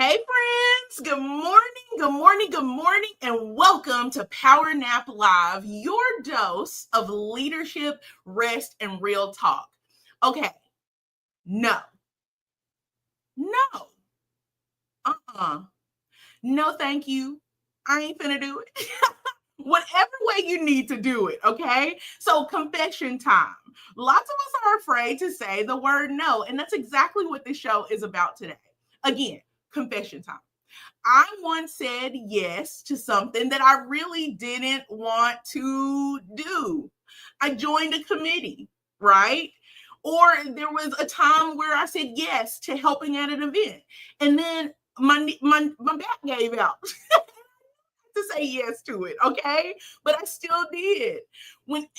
Hey friends, good morning, good morning, good morning, and welcome to PowerNAP Live, your dose of leadership, rest, and real talk. Okay, no, no, uh-uh, no thank you. I ain't finna do it. Whatever way you need to do it, okay? So confession time. Lots of us are afraid to say the word no, and that's exactly what this show is about today. Again, confession time. I once said yes to something that I really didn't want to do. I joined a committee, right? Or there was a time where I said yes to helping at an event. And then my back gave out to say yes to it, okay? But I still did. Whenever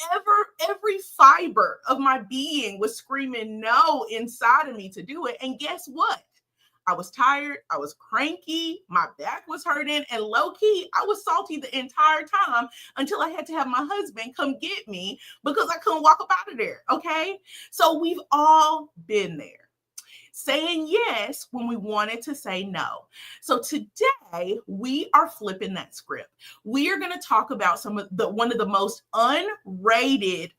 every fiber of my being was screaming no inside of me to do it. And guess what? I was tired, I was cranky, my back was hurting, and low key, I was salty the entire time until I had to have my husband come get me because I couldn't walk up out of there. Okay. So we've all been there, saying yes when we wanted to say no. So today we are flipping that script. We are going to talk about one of the most underrated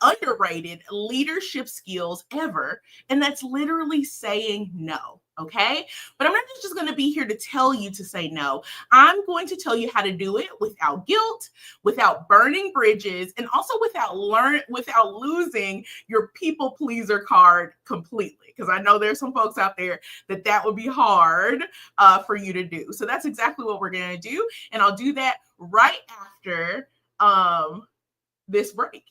leadership skills ever, and that's literally saying no. Okay. But I'm not just going to be here to tell you to say no. I'm going to tell you how to do it without guilt, without burning bridges, and also without losing your people pleaser card completely. Because I know there's some folks out there that would be hard for you to do. So that's exactly what we're going to do. And I'll do that right after this break.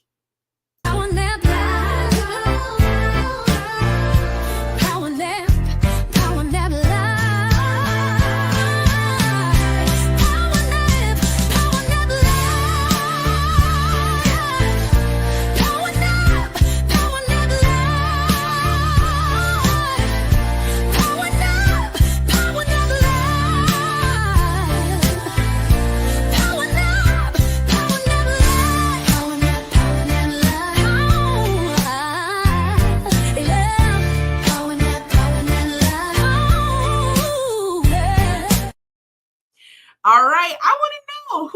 All right, I want to know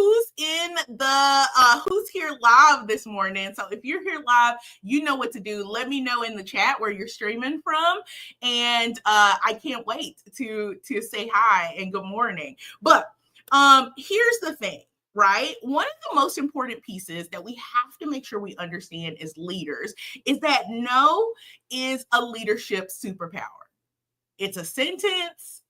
who's here live this morning. So if you're here live, you know what to do. Let me know in the chat where you're streaming from, and I can't wait to say hi and good morning. But here's the thing. Right? One of the most important pieces that we have to make sure we understand as leaders is that no is a leadership superpower. It's a sentence.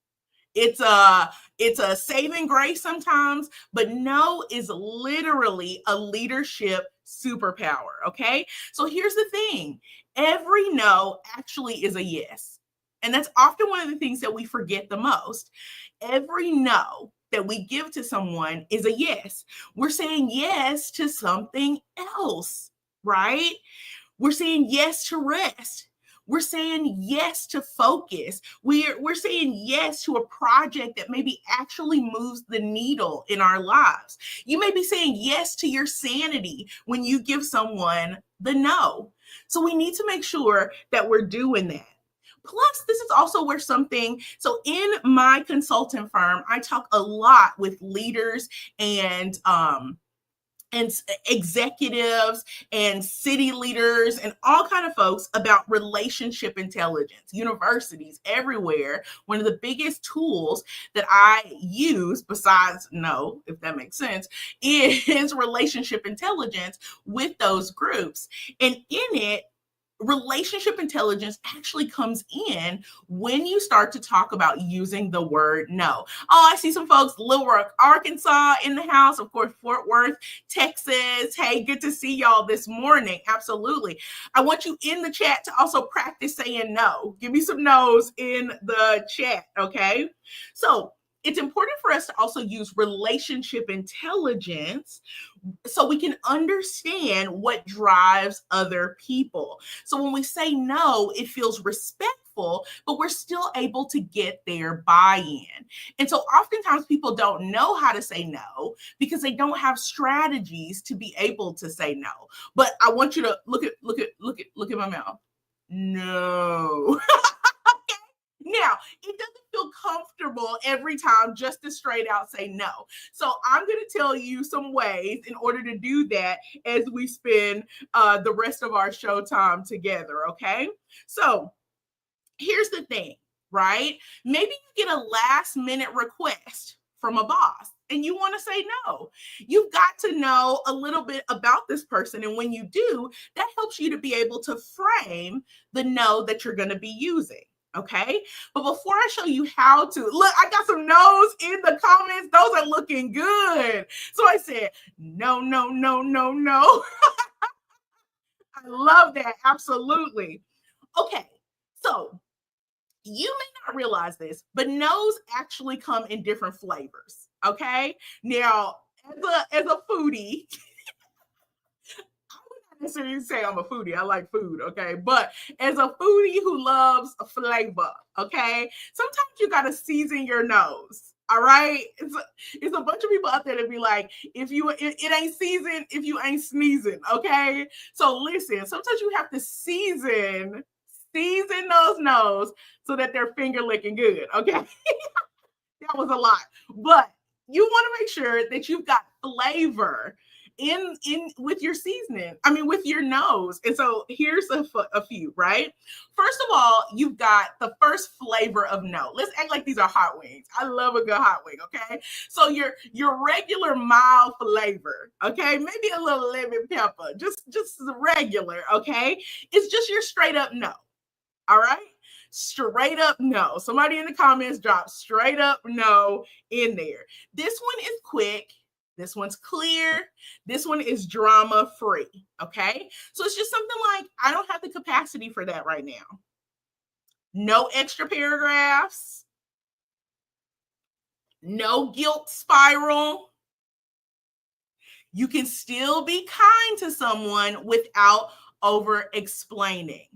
It's a saving grace sometimes, but no is literally a leadership superpower. Okay. So here's the thing. Every no actually is a yes. And that's often one of the things that we forget the most. Every no that we give to someone is a yes. We're saying yes to something else, right? We're saying yes to rest. We're saying yes to focus. We're saying yes to a project that maybe actually moves the needle in our lives. You may be saying yes to your sanity when you give someone the no. So we need to make sure that we're doing that. Plus, this is also where so in my consulting firm, I talk a lot with leaders and executives and city leaders and all kind of folks about relationship intelligence. Universities everywhere, one of the biggest tools that I use, besides no, if that makes sense, is relationship intelligence with those groups. And in it, relationship intelligence actually comes in when you start to talk about using the word no. Oh, I see some folks, Little Rock, Arkansas in the house, of course, Fort Worth, Texas. Hey, good to see y'all this morning. Absolutely. I want you in the chat to also practice saying no. Give me some no's in the chat, okay? So it's important for us to also use relationship intelligence so we can understand what drives other people. So when we say no, it feels respectful, but we're still able to get their buy-in. And so oftentimes people don't know how to say no because they don't have strategies to be able to say no. But I want you to look at my mouth. No. Now, it doesn't feel comfortable every time just to straight out say no. So I'm going to tell you some ways in order to do that as we spend the rest of our show time together. Okay. So here's the thing, right? Maybe you get a last minute request from a boss and you want to say no. You've got to know a little bit about this person. And when you do, that helps you to be able to frame the no that you're going to be using. Okay. But before I show you how to look, I got some no's in the comments. Those are looking good. So I said, no, no, no, no, no. I love that. Absolutely. Okay. So you may not realize this, but no's actually come in different flavors. Okay. Now, as a foodie, I would not necessarily say I'm a foodie. I like food. Okay. But as a foodie who loves a flavor, okay, sometimes you got to season your nose. All right. It's a bunch of people out there that be like, it ain't seasoned if you ain't sneezing. Okay. So listen, sometimes you have to season those nose so that they're finger licking good. Okay. That was a lot. But you want to make sure that you've got flavor in with your seasoning. I mean, with your nose. And so here's a few, right? First of all, you've got the first flavor of no. Let's act like these are hot wings. I love a good hot wing, okay? So your regular mild flavor, okay? Maybe a little lemon pepper, just regular, okay? It's just your straight up no. All right. Straight up no. Somebody in the comments drop straight up no in there. This one is quick. This one's clear. This one is drama free. Okay. So it's just something like, I don't have the capacity for that right now. No extra paragraphs. No guilt spiral. You can still be kind to someone without over explaining.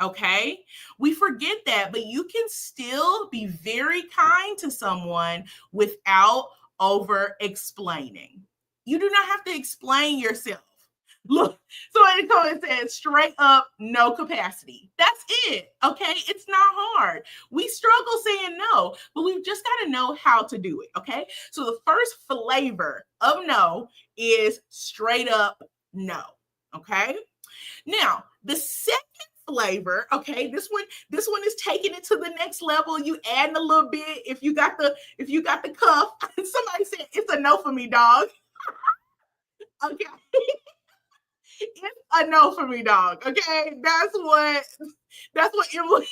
Okay, we forget that, but you can still be very kind to someone without over explaining. You do not have to explain yourself. Look, so it says straight up no capacity. That's it. Okay, it's not hard. We struggle saying no, but we've just got to know how to do it. Okay, so the first flavor of no is straight up no. Okay, now the second flavor, okay, this one is taking it to the next level. You adding a little bit. If you got the cuff, somebody said it's a no for me, dog. Okay. It's a no for me, dog. Okay, that's what Emily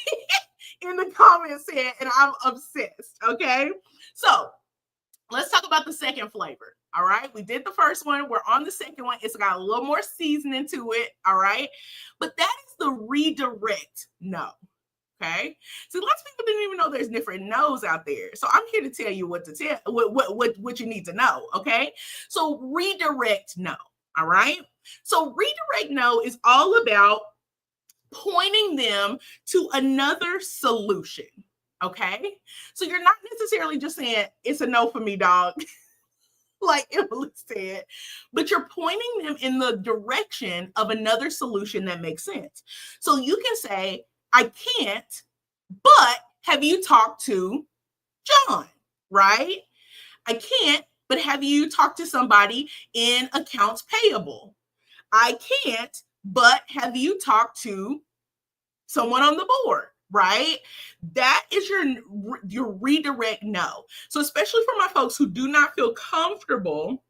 in the comments said, and I'm obsessed. Okay, so let's talk about the second flavor. All right, we did the first one. We're on the second one. It's got a little more seasoning to it. All right, but that is the redirect no. Okay, so lots of people didn't even know there's different no's out there. So I'm here to tell you what you need to know. Okay, so redirect no. All right, so redirect no is all about pointing them to another solution. Okay, so you're not necessarily just saying it's a no for me, dog. Like Emily said, but you're pointing them in the direction of another solution that makes sense. So you can say, I can't, but have you talked to John, right? I can't, but have you talked to somebody in accounts payable? I can't, but have you talked to someone on the board? Right? That is your redirect no. So especially for my folks who do not feel comfortable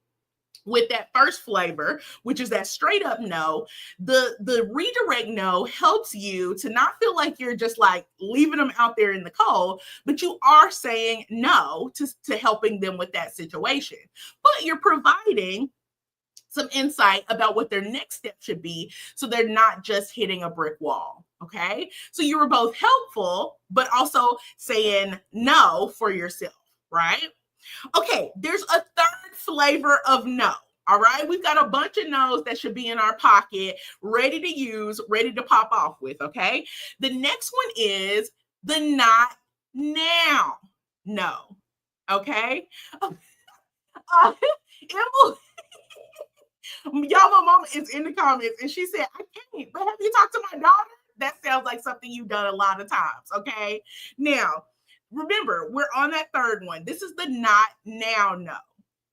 with that first flavor, which is that straight up no, the redirect no helps you to not feel like you're just like leaving them out there in the cold, but you are saying no to helping them with that situation. But you're providing some insight about what their next step should be so they're not just hitting a brick wall. Okay, so you were both helpful, but also saying no for yourself, right? Okay, there's a third flavor of no. All right, we've got a bunch of no's that should be in our pocket, ready to use, ready to pop off with. Okay, the next one is the not now no. Okay, Emily. Y'all, my mama is in the comments and she said, I can't, but have you talked to my daughter? That sounds like something you've done a lot of times. Okay. Now, remember, we're on that third one. This is the not now no.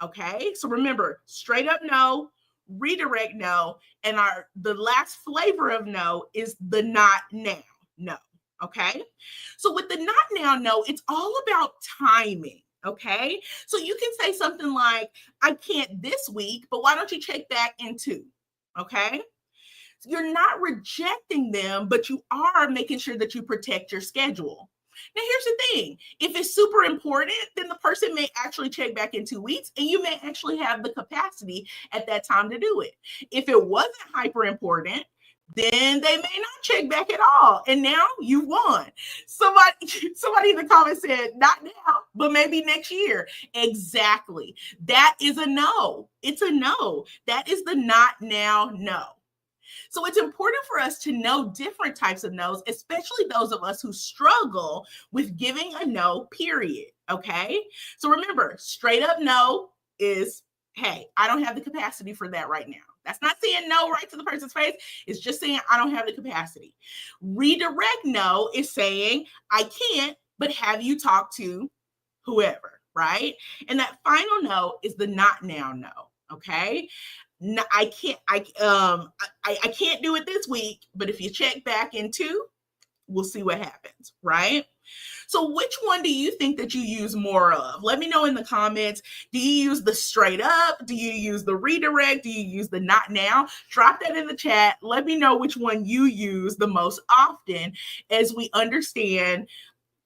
Okay, so remember, straight up no, redirect no, and the last flavor of no is the not now no. Okay, so with the not now no, it's all about timing. Okay, so you can say something like, I can't this week, but why don't you check back in 2? Okay, you're not rejecting them, but you are making sure that you protect your schedule. Now, here's the thing. If it's super important, then the person may actually check back in 2 weeks, and you may actually have the capacity at that time to do it. If it wasn't hyper important, then they may not check back at all. And now you won. Somebody in the comments said, not now, but maybe next year. Exactly. That is a no. It's a no. That is the not now no. So it's important for us to know different types of no's, especially those of us who struggle with giving a no, period. Okay. So remember, straight up no is, hey, I don't have the capacity for that right now. That's not saying no right to the person's face. It's just saying I don't have the capacity. Redirect no is saying I can't, but have you talk to whoever, right? And that final no is the not now no. Okay. No, I can't do it this week, but if you check back in 2, we'll see what happens, right? So which one do you think that you use more of? Let me know in the comments. Do you use the straight up? Do you use the redirect? Do you use the not now? Drop that in the chat. Let me know which one you use the most often, as we understand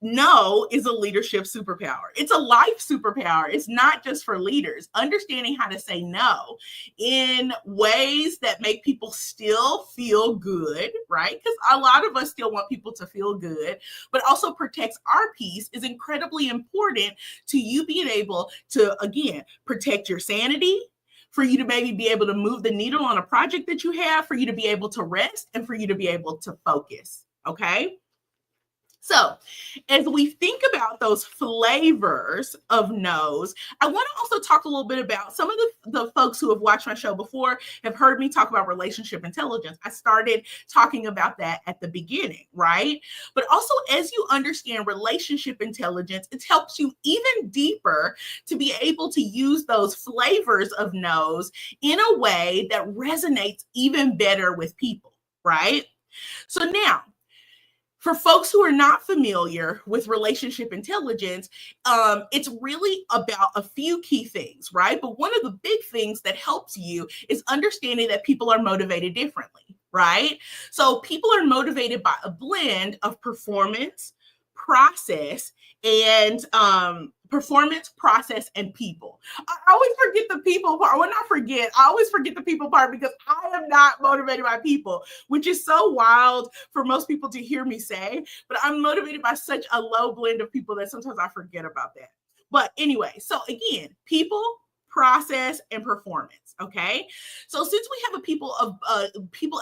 no is a leadership superpower. It's a life superpower. It's not just for leaders. Understanding how to say no in ways that make people still feel good, right? Because a lot of us still want people to feel good, but also protects our peace is incredibly important to you being able to, again, protect your sanity, for you to maybe be able to move the needle on a project that you have, for you to be able to rest, and for you to be able to focus, okay? So as we think about those flavors of no's, I want to also talk a little bit about some of the folks who have watched my show before have heard me talk about relationship intelligence. I started talking about that at the beginning, right? But also as you understand relationship intelligence, it helps you even deeper to be able to use those flavors of no's in a way that resonates even better with people, right? So now, for folks who are not familiar with relationship intelligence, it's really about a few key things, right? But one of the big things that helps you is understanding that people are motivated differently, right? So people are motivated by a blend of performance, process, and people. I always forget the people part. Well, not forget. I always forget the people part because I am not motivated by people, which is so wild for most people to hear me say. But I'm motivated by such a low blend of people that sometimes I forget about that. But anyway, so again, people, process, and performance. Okay, so since we have people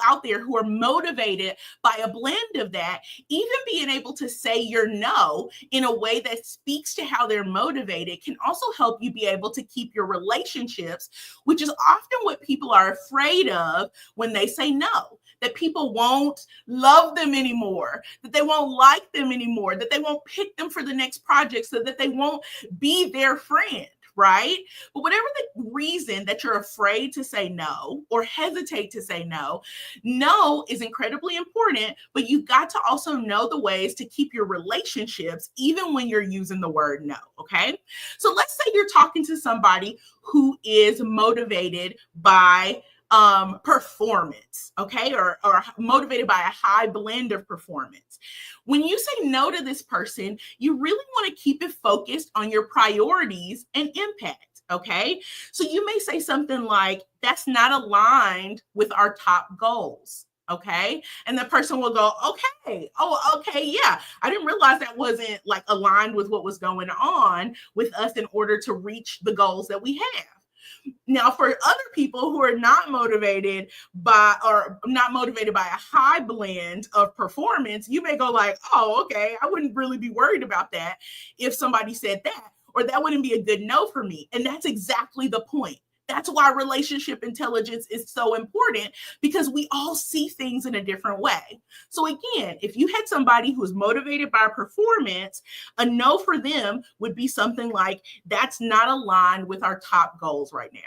out there who are motivated by a blend of that, even being able to say your no in a way that speaks to how they're motivated can also help you be able to keep your relationships, which is often what people are afraid of when they say no. That people won't love them anymore, that they won't like them anymore, that they won't pick them for the next project, so that they won't be their friend, right? But whatever the reason that you're afraid to say no or hesitate to say no, no is incredibly important, but you've got to also know the ways to keep your relationships even when you're using the word no, okay? So let's say you're talking to somebody who is motivated by performance, okay, or motivated by a high blend of performance. When you say no to this person, you really want to keep it focused on your priorities and impact, okay? So you may say something like, that's not aligned with our top goals. Okay. And the person will go, okay. Oh, okay. Yeah. I didn't realize that wasn't like aligned with what was going on with us in order to reach the goals that we have. Now, for other people who are not motivated by a high blend of performance, you may go like, oh, okay, I wouldn't really be worried about that if somebody said that, or that wouldn't be a good no for me. And that's exactly the point. That's why relationship intelligence is so important, because we all see things in a different way. So again, if you had somebody who is motivated by performance, a no for them would be something like, that's not aligned with our top goals right now.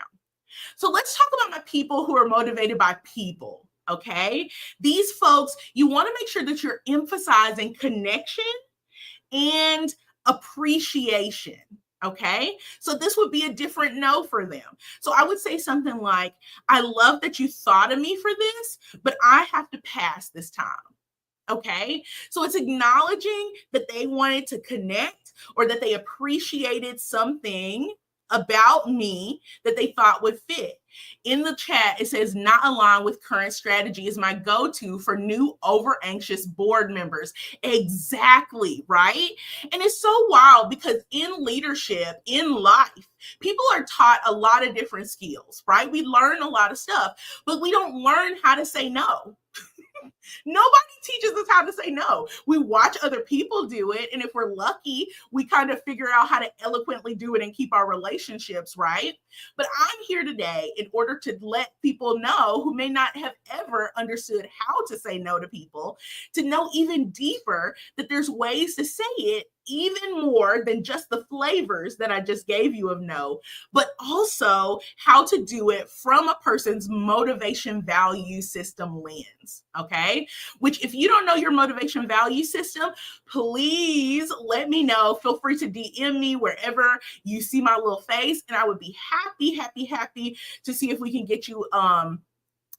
So let's talk about my people who are motivated by people. Okay. These folks, you want to make sure that you're emphasizing connection and appreciation. Okay. So this would be a different no for them. So I would say something like, I love that you thought of me for this, but I have to pass this time. Okay. So it's acknowledging that they wanted to connect, or that they appreciated something about me that they thought would fit. In the chat, it says, not aligned with current strategy is my go-to for new over anxious board members. Exactly, right? And it's so wild, because in leadership, in life, people are taught a lot of different skills, right? We learn a lot of stuff, but we don't learn how to say no. Nobody teaches us how to say no. We watch other people do it. And if we're lucky, we kind of figure out how to eloquently do it and keep our relationships, right? But I'm here today in order to let people know who may not have ever understood how to say no to people, to know even deeper that there's ways to say it, even more than just the flavors that I just gave you of no, but also how to do it from a person's motivation value system lens. Okay. Which, if you don't know your motivation value system, please let me know. Feel free to DM me wherever you see my little face, and I would be happy to see if we can get you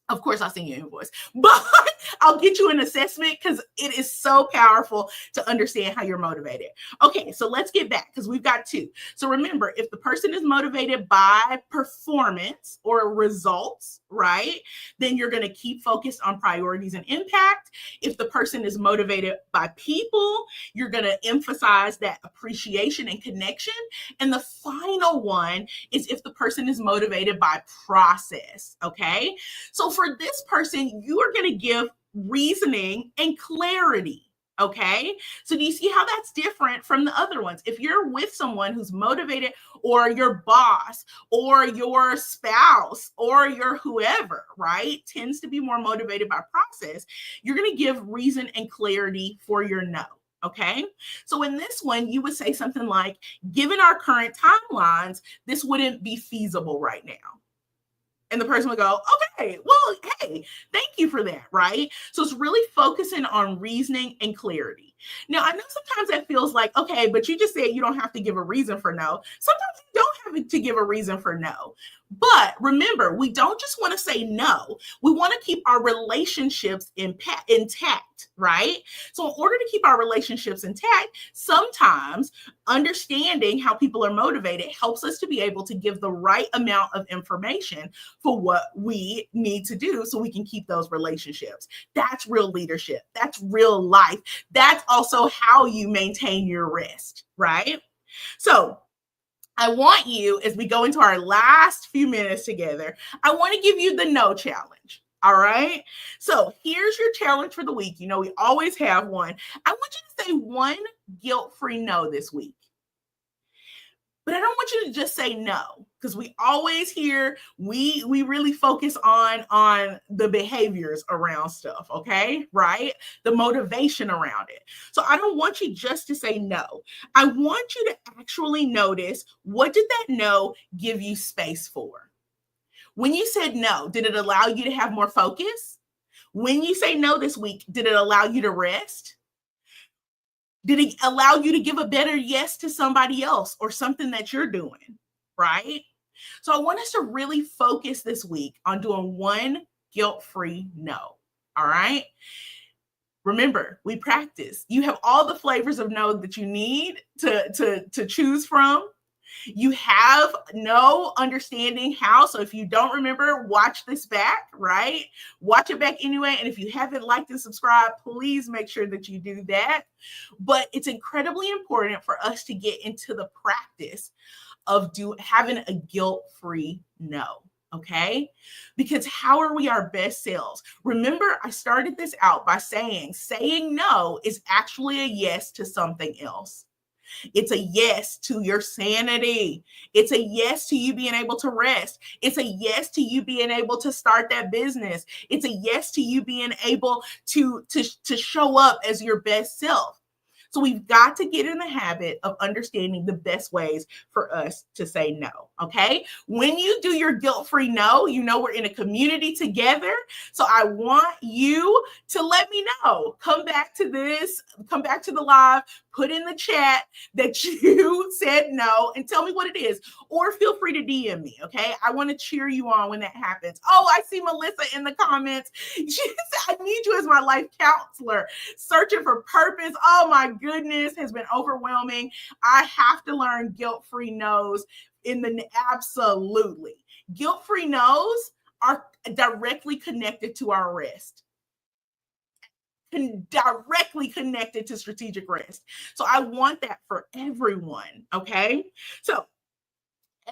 of course, I'll send you an invoice, but I'll get you an assessment, because it is so powerful to understand how you're motivated. Okay, so let's get back, because we've got two. So remember, if the person is motivated by performance or results, right, then you're going to keep focused on priorities and impact. If the person is motivated by people, you're going to emphasize that appreciation and connection. And the final one is if the person is motivated by process. Okay, so for this person, you are going to give reasoning and clarity. Okay. So do you see how that's different from the other ones? If you're with someone who's motivated, or your boss, or your spouse, or your whoever, right, tends to be more motivated by process, you're going to give reason and clarity for your no. Okay. So in this one, you would say something like, given our current timelines, this wouldn't be feasible right now. And the person would go, okay, well, hey, thank you for that, right? So it's really focusing on reasoning and clarity. Now, I know sometimes that feels like, okay, but you just said you don't have to give a reason for no. Sometimes you don't have to give a reason for no. But remember, we don't just want to say no. We want to keep our relationships intact, right? So in order to keep our relationships intact, sometimes understanding how people are motivated helps us to be able to give the right amount of information for what we need to do so we can keep those relationships. That's real leadership. That's real life. That's also how you maintain your rest, right? So I want you, as we go into our last few minutes together, I want to give you the no challenge. All right. So here's your challenge for the week. You know, we always have one. I want you to say one guilt-free no this week. But I don't want you to just say no, because we always hear, we really focus on the behaviors around stuff, okay? Right? The motivation around it. So I don't want you just to say no. I want you to actually notice, what did that no give you space for? When you said no, did it allow you to have more focus? When you say no this week, did it allow you to rest? Did it allow you to give a better yes to somebody else or something that you're doing, right? So I want us to really focus this week on doing one guilt-free no, all right? Remember, we practice. You have all the flavors of no that you need to choose from. You have no understanding how. So if you don't remember, watch this back, right? Watch it back anyway. And if you haven't liked and subscribed, please make sure that you do that. But it's incredibly important for us to get into the practice of having a guilt-free no. Okay? Because how are we our best selves? Remember, I started this out by saying no is actually a yes to something else. It's a yes to your sanity. It's a yes to you being able to rest. It's a yes to you being able to start that business. It's a yes to you being able to show up as your best self. So we've got to get in the habit of understanding the best ways for us to say no. Okay. When you do your guilt-free no, you know we're in a community together. So I want you to let me know. Come back to the live, put in the chat that you said no and tell me what it is. Or feel free to DM me. Okay. I want to cheer you on when that happens. Oh, I see Melissa in the comments. She said, I need you as my life counselor. Searching for purpose. Oh my goodness, has been overwhelming. I have to learn guilt-free no's absolutely. Guilt-free no's are directly connected to our rest. Directly connected to strategic rest. So I want that for everyone. Okay. So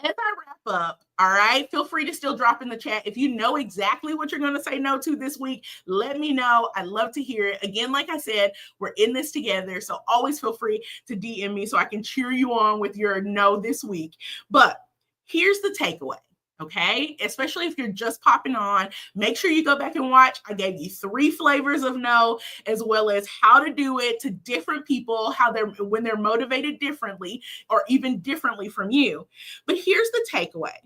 as I wrap up, all right, feel free to still drop in the chat. If you know exactly what you're going to say no to this week, let me know. I'd love to hear it. Again, like I said, we're in this together. So always feel free to DM me so I can cheer you on with your no this week. But here's the takeaway. Okay, especially if you're just popping on, make sure you go back and watch. I gave you 3 flavors of no, as well as how to do it to different people, when they're motivated differently or even differently from you. But here's the takeaway.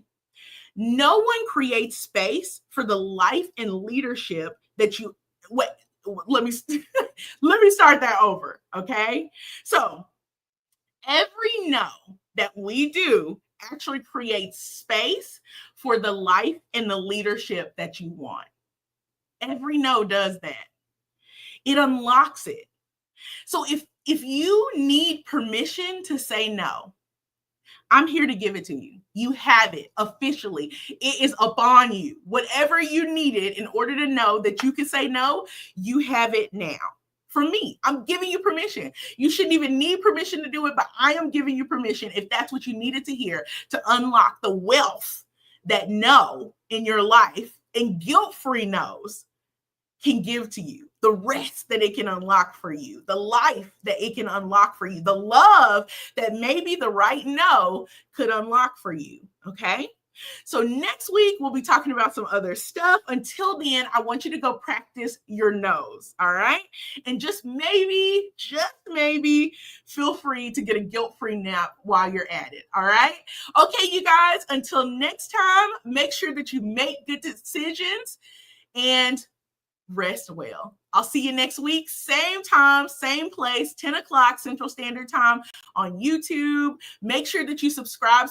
No one creates space for the life and leadership that you let me start that over. Okay, so every no that we do actually creates space for the life and the leadership that you want. Every no does that. It unlocks it. So if you need permission to say no, I'm here to give it to you. You have it officially. It is upon you. Whatever you needed in order to know that you can say no, you have it now. From me, I'm giving you permission. You shouldn't even need permission to do it, but I am giving you permission if that's what you needed to hear to unlock the wealth that no in your life and guilt-free no's can give to you, the rest that it can unlock for you, the life that it can unlock for you, the love that maybe the right no could unlock for you. Okay. So next week, we'll be talking about some other stuff. Until then, I want you to go practice your no's. All right. And just maybe feel free to get a guilt-free nap while you're at it. All right. Okay, you guys, until next time, make sure that you make good decisions and rest well. I'll see you next week. Same time, same place, 10 o'clock Central Standard Time on YouTube. Make sure that you subscribe.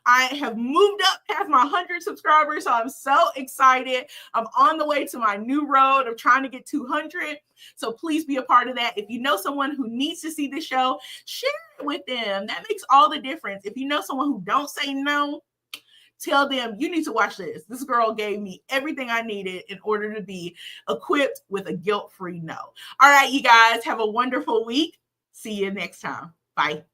I have moved up past my 100 subscribers, so I'm so excited. I'm on the way to my new road of trying to get 200. So please be a part of that. If you know someone who needs to see this show, share it with them. That makes all the difference. If you know someone who don't say no, tell them you need to watch this. This girl gave me everything I needed in order to be equipped with a guilt-free no. All right, you guys, have a wonderful week. See you next time. Bye.